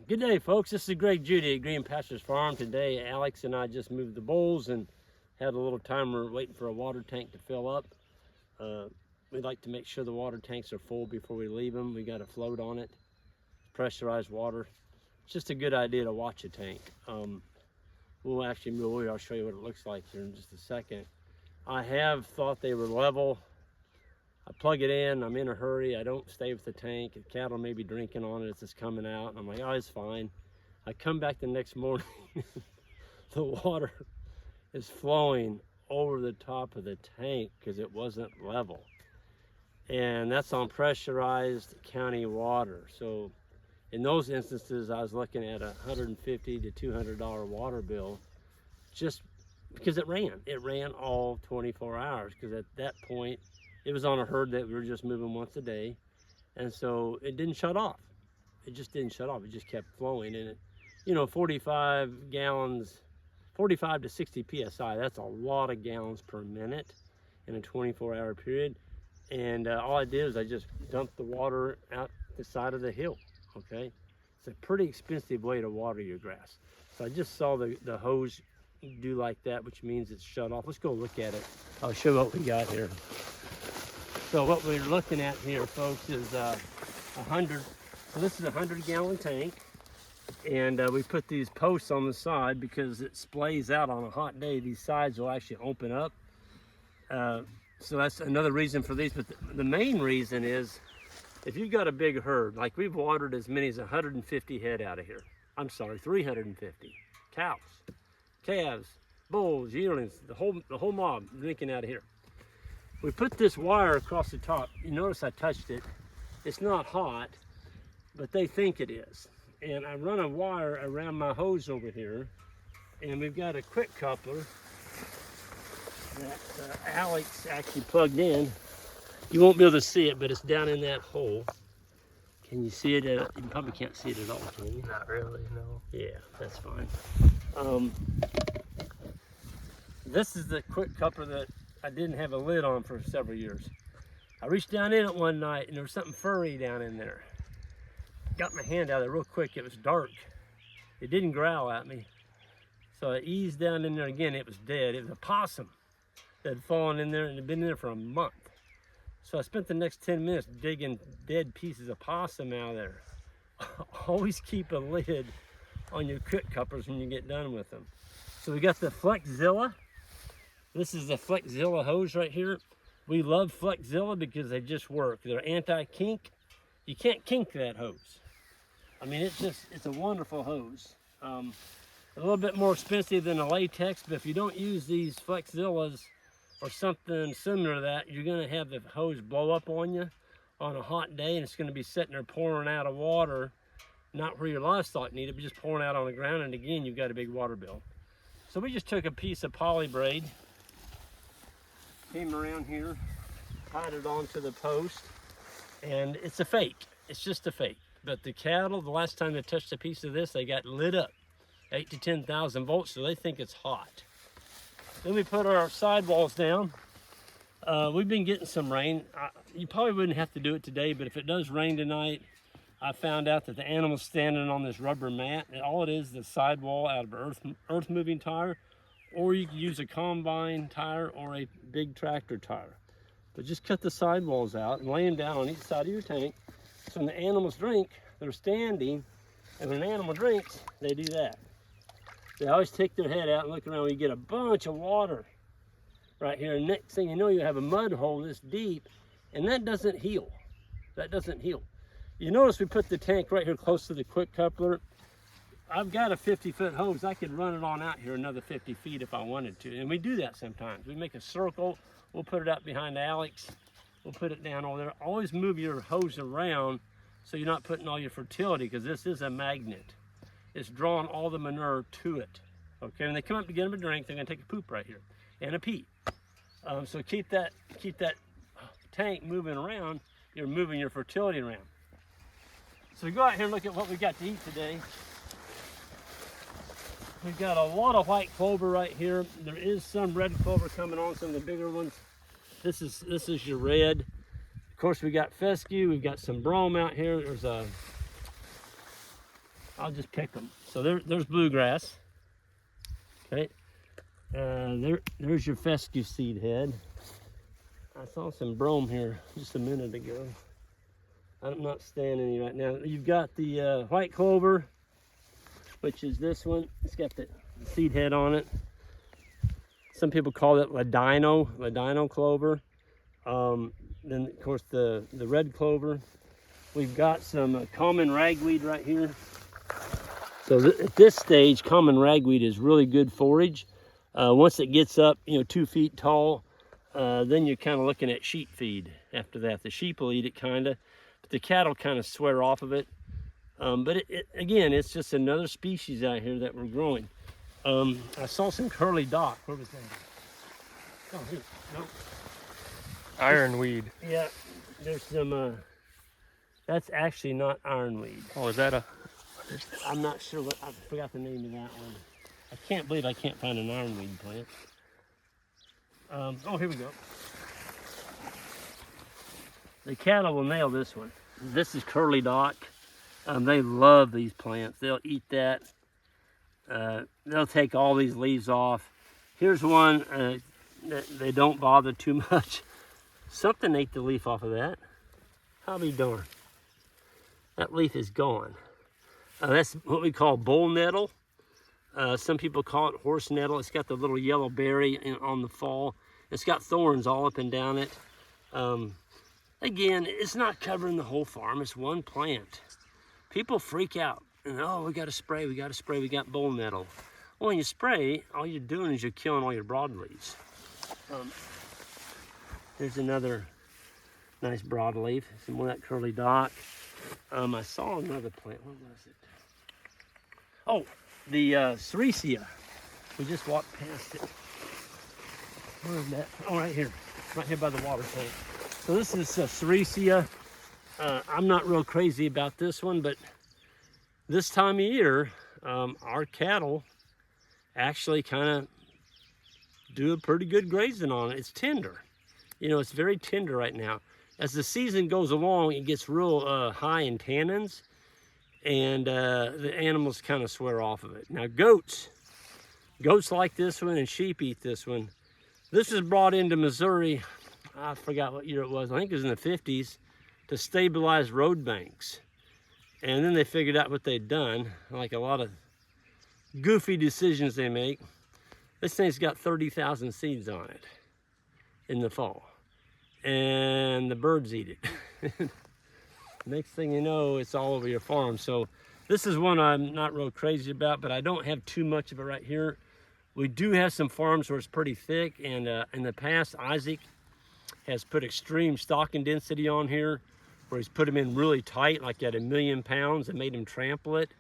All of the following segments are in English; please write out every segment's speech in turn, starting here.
Good day, folks. This is Greg Judy at Green Pastures Farm. Today, Alex and I just moved the bulls and had a little timer waiting for a water tank to fill up. We like to make sure the water tanks are full before we leave them. We got a float on it, pressurized water. It's just a good idea to watch a tank. We'll actually move over. I'll show you what it looks like here in just a second. I have thought they were level. I plug it in, I'm in a hurry, I don't stay with the tank. The cattle may be drinking on it as it's coming out, and I'm like, oh, it's fine. I come back the next morning, the water is flowing over the top of the tank because it wasn't level. And that's on pressurized county water. So in those instances, I was looking at a $150 to $200 water bill just because it ran. It ran all 24 hours because at that point, it was on a herd that we were just moving once a day. And so it didn't shut off. It just didn't shut off. It just kept flowing. And it, 45 gallons, 45 to 60 PSI, that's a lot of gallons per minute in a 24-hour period. And all I did was I just dumped the water out the side of the hill, okay? It's a pretty expensive way to water your grass. So I just saw the hose do like that, which means it's shut off. Let's go look at it. I'll show what we got here. So what we're looking at here, folks, is 100. So this is a 100-gallon tank, and we put these posts on the side because it splays out on a hot day. These sides will actually open up. So that's another reason for these. But the main reason is if you've got a big herd, like we've watered as many as 150 head out of here. I'm sorry, 350 cows, calves, bulls, yearlings, the whole mob drinking out of here. We put this wire across the top. You notice I touched it. It's not hot, but they think it is. And I run a wire around my hose over here, and we've got a quick coupler that Alex actually plugged in. You won't be able to see it, but it's down in that hole. Can you see it? You probably can't see it at all, can you? Not really, no. Yeah, that's fine. This is the quick coupler that I didn't have a lid on for several years. I reached down in it one night and there was something furry down in there. Got my hand out of there real quick. It was dark. It didn't growl at me. So I eased down in there again. It was dead. It was a possum that had fallen in there and had been in there for a month. So I spent the next 10 minutes digging dead pieces of possum out of there. Always keep a lid on your quick couplers when you get done with them. So we got the Flexzilla. This is the Flexzilla hose right here. We love Flexzilla because they just work. They're anti-kink. You can't kink that hose. I mean, it's a wonderful hose. A little bit more expensive than a latex, but if you don't use these Flexzillas or something similar to that, you're gonna have the hose blow up on you on a hot day, and it's gonna be sitting there pouring out of water, not where your livestock need it, but just pouring out on the ground, and again, you've got a big water bill. So we just took a piece of poly braid, came around here, tied it onto the post, and it's a fake. It's just a fake. But the cattle, the last time they touched a piece of this, they got lit up, 8 to 10,000 volts, so they think it's hot. Then we put our sidewalls down. We've been getting some rain. You probably wouldn't have to do it today, but if it does rain tonight, I found out that the animal's standing on this rubber mat, and all it is the sidewall out of an earth moving tire, or you can use a combine tire or a big tractor tire. But just cut the sidewalls out and lay them down on each side of your tank. So when the animals drink, they're standing, and when an animal drinks, they do that. They always take their head out and look around. You get a bunch of water right here. And next thing you know, you have a mud hole this deep, and that doesn't heal. That doesn't heal. You notice we put the tank right here close to the quick coupler. I've got a 50-foot hose. I could run it on out here another 50 feet if I wanted to. And we do that sometimes. We make a circle. We'll put it out behind Alex. We'll put it down over there. Always move your hose around so you're not putting all your fertility, because this is a magnet. It's drawing all the manure to it. Okay, when they come up to get them a drink, they're gonna take a poop right here and a pee. So keep that tank moving around. You're moving your fertility around. So we go out here and look at what we got to eat today. We've got a lot of white clover right here. There is some red clover coming on, some of the bigger ones. This is your red. Of course, we got fescue. We've got some brome out here. There's a I'll just pick them. So there's bluegrass. Okay. There's your fescue seed head. I saw some brome here just a minute ago. I'm not standing any right now. You've got the white clover, which is this one. It's got the seed head on it. Some people call it ladino clover. Then of course the red clover. We've got some common ragweed right here. So at this stage, common ragweed is really good forage. Once it gets up, 2 feet tall, then you're kind of looking at sheep feed after that. The sheep will eat it kind of, but the cattle kind of swear off of it. But again, it's just another species out here that we're growing. I saw some curly dock. Where was that? Oh, here. No. Ironweed. Yeah, there's some, that's actually not ironweed. Oh, is that a... I'm not sure what, I forgot the name of that one. I can't believe I can't find an ironweed plant. Oh, here we go. The cattle will nail this one. This is curly dock. They love these plants. They'll eat that. They'll take all these leaves off. Here's one that they don't bother too much. Something ate the leaf off of that. I'll be darned. That leaf is gone. That's what we call bull nettle. Some people call it horse nettle. It's got the little yellow berry on the fall. It's got thorns all up and down it. Again, it's not covering the whole farm. It's one plant. People freak out and, oh, we got to spray, we got bull nettle. Well, when you spray, all you're doing is you're killing all your broadleaves. There's another nice broadleaf, some more of that curly dock. I saw another plant. What was it? Oh, the Ceresia. We just walked past it. Where is that? Oh, right here by the water tank. So this is Ceresia. I'm not real crazy about this one, but this time of year, our cattle actually kind of do a pretty good grazing on it. It's tender. It's very tender right now. As the season goes along, it gets real high in tannins, and the animals kind of swear off of it. Now goats like this one, and sheep eat this one. This was brought into Missouri, I forgot what year it was, I think it was in the 50s, to stabilize road banks. And then they figured out what they'd done, like a lot of goofy decisions they make. This thing's got 30,000 seeds on it in the fall, and the birds eat it. Next thing you know, it's all over your farm. So this is one I'm not real crazy about, but I don't have too much of it right here. We do have some farms where it's pretty thick, and in the past, Isaac has put extreme stocking density on here, where he's put them in really tight, like at 1,000,000 pounds, and made him trample it.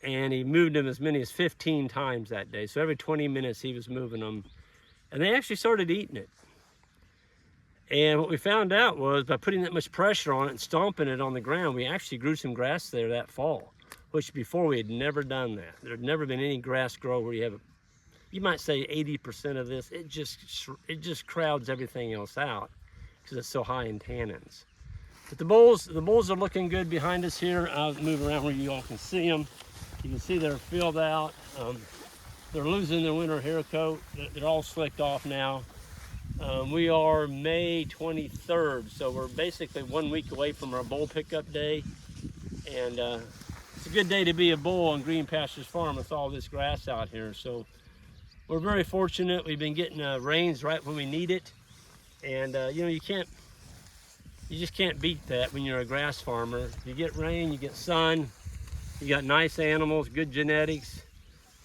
And he moved them as many as 15 times that day. So every 20 minutes he was moving them, and they actually started eating it. And what we found out was, by putting that much pressure on it and stomping it on the ground, we actually grew some grass there that fall, which before we had never done that. There had never been any grass grow where you might say 80% of this, it just crowds everything else out because it's so high in tannins. But the bulls are looking good behind us here. I'll move around where you all can see them. You can see they're filled out. They're losing their winter hair coat. They're all slicked off now. We are May 23rd, so we're basically 1 week away from our bull pickup day. And it's a good day to be a bull on Green Pastures Farm with all this grass out here. So we're very fortunate. We've been getting rains right when we need it. And you just can't beat that when you're a grass farmer. You get rain, you get sun, you got nice animals, good genetics.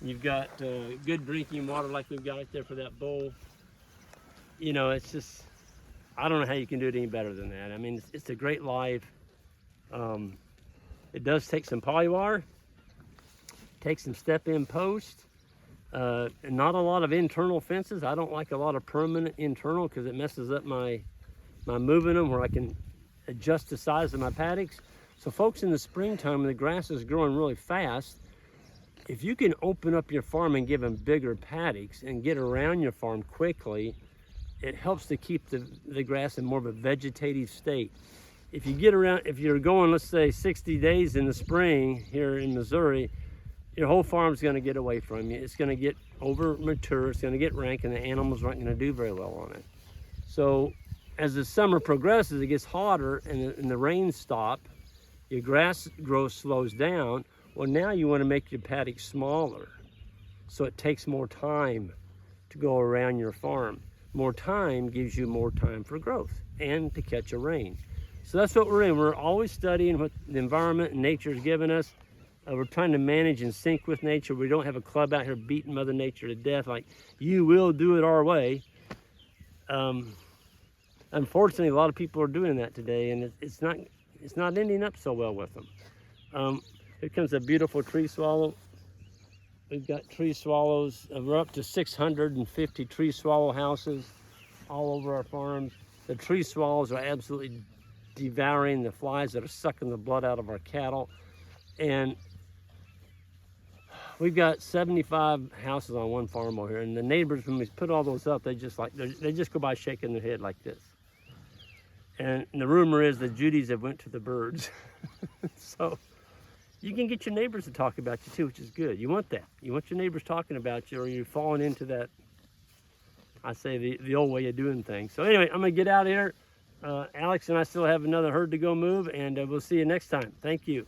You've got good drinking water like we've got right there for that bull. It's just, I don't know how you can do it any better than that. I mean, it's a great life. It does take some polywire, take some step-in post, and not a lot of internal fences. I don't like a lot of permanent internal because it messes up my moving them, where I can adjust the size of my paddocks. So folks, in the springtime when the grass is growing really fast, if you can open up your farm and give them bigger paddocks and get around your farm quickly, it helps to keep the grass in more of a vegetative state. if you get around, if you're going, let's say 60 days in the spring here in Missouri, your whole farm's going to get away from you. It's going to get over mature. It's going to get rank, and the animals aren't going to do very well on it. So as the summer progresses, it gets hotter and the rains stop. Your grass growth slows down. Well, now you want to make your paddock smaller, so it takes more time to go around your farm. More time gives you more time for growth and to catch a rain. So that's what we're in. We're always studying what the environment and nature has given us. We're trying to manage and sync with nature. We don't have a club out here beating Mother Nature to death like, you will do it our way. Unfortunately, a lot of people are doing that today, and it's not ending up so well with them. Here comes a beautiful tree swallow. We've got tree swallows. We're up to 650 tree swallow houses all over our farms. The tree swallows are absolutely devouring the flies that are sucking the blood out of our cattle. And we've got 75 houses on one farm over here, and the neighbors, when we put all those up, they just go by shaking their head like this. And the rumor is that Judy's have went to the birds. So you can get your neighbors to talk about you too, which is good. You want that. You want your neighbors talking about you, or you're falling into that, I say, the old way of doing things. So anyway, I'm gonna get out of here. Alex and I still have another herd to go move, and we'll see you next time. Thank you.